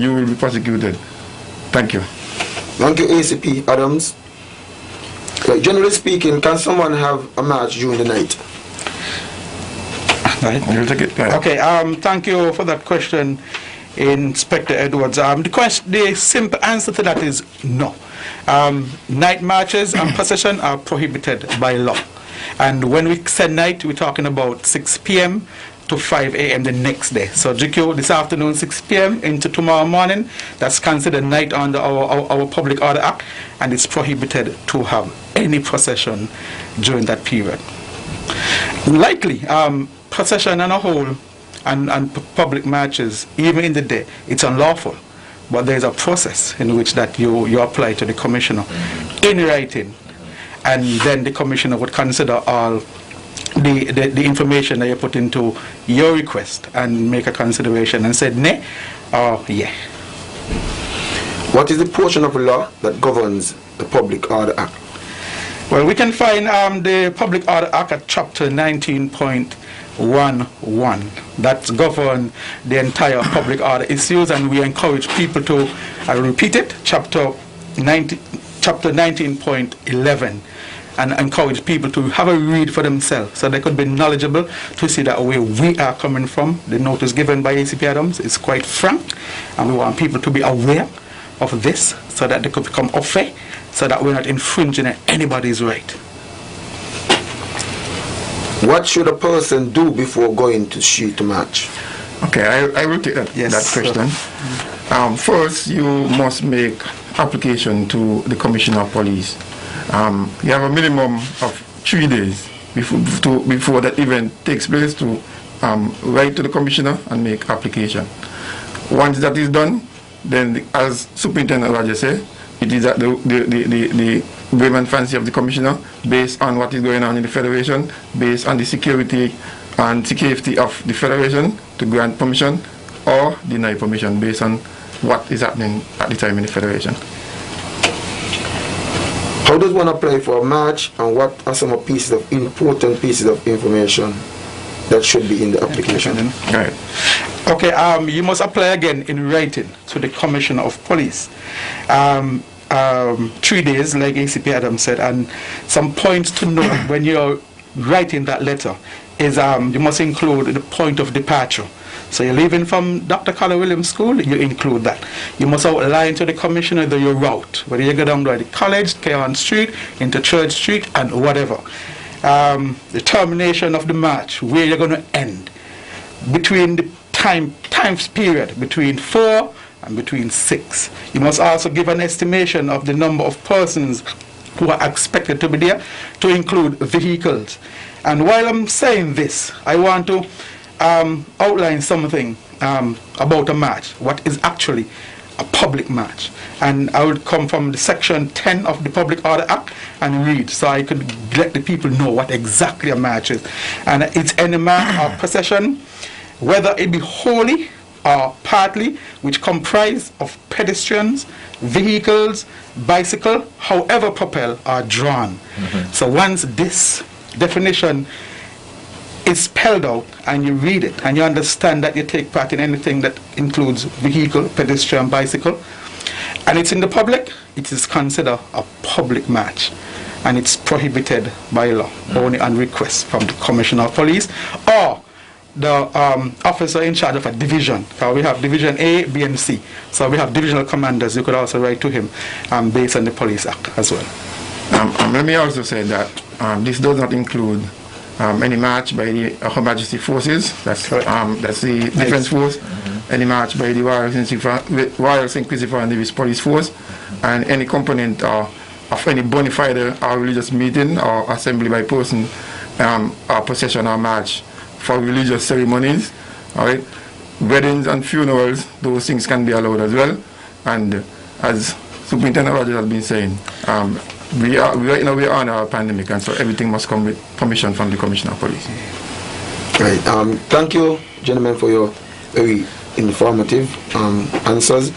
you will be prosecuted. Thank you. Thank you, ACP Adams. Like, generally speaking, can someone have a march during the night? Right, you'll take it. Right. Okay, thank you for that question, Inspector Edwards. The simple answer to that is no. Night marches and procession are prohibited by law. And when we say night, we're talking about 6 p.m. to 5 a.m. the next day. So GQ this afternoon, 6 p.m. into tomorrow morning, that's considered night under our Public Order Act, and it's prohibited to have any procession during that period. Likely, procession on a whole and public marches, even in the day, it's unlawful. But there's a process in which that you apply to the commissioner in writing, and then the commissioner would consider all the information that you put into your request and make a consideration and said nay or yeah. What is the portion of law that governs the Public Order Act? Well, we can find the Public Order Act at chapter 19.11. That governs the entire public order issues, and we encourage people to, I will repeat it, chapter 19.11. And encourage people to have a read for themselves so they could be knowledgeable to see that where we are coming from. The notice given by ACP Adams is quite frank, and we want people to be aware of this so that they could become au fait, so that we're not infringing anybody's right. What should a person do before going to street to march? Okay, I will take that question. First, you must make application to the Commissioner of Police. You have a minimum of 3 days before that event takes place to write to the commissioner and make application. Once that is done, then as Superintendent Roger said, it is at the whim and fancy of the commissioner, based on what is going on in the Federation, based on the security and safety of the Federation, to grant permission or deny permission based on what is happening at the time in the Federation. How does one apply for a march, and what are some important pieces of information that should be in the application? Right. Okay, you must apply again in writing to the Commissioner of Police. 3 days, like ACP Adams said, and some points to note when you're writing that letter is you must include the point of departure. So you're leaving from Dr. Carter Williams School, you include that. You must outline to the commissioner your route, whether you go down to the college, Keon Street, into Church Street, and whatever. The termination of the march, where you're going to end. Between the time period, between 4 and between 6. You must also give an estimation of the number of persons who are expected to be there, to include vehicles. And while I'm saying this, I want to outline something about a march, what is actually a public march. And I would come from the section 10 of the Public Order Act and read, so I could let the people know what exactly a march is. And it's any march or procession, whether it be wholly or partly, which comprise of pedestrians, vehicles, bicycle, however propelled or drawn. So once this definition is spelled out and you read it and you understand that you take part in anything that includes vehicle, pedestrian, bicycle, and it's in the public, it is considered a public march, and it's prohibited by law only on request from the Commissioner of Police or the officer in charge of a division. We have Division A, B, and C. So we have divisional commanders. You could also write to him based on the Police Act as well. Let me also say that this does not include any march by the Her Majesty Forces, that's the Defense Force, any march by the Royal St. Christopher and Nevis Police Force, and any component of any bona fide or religious meeting or assembly by person, or procession or march for religious ceremonies, all right? Weddings and funerals, those things can be allowed as well. And as Superintendent Rogers has been saying, right now we are on our pandemic, and so everything must come with permission from the Commissioner of Police. Right. Thank you, gentlemen, for your very informative answers.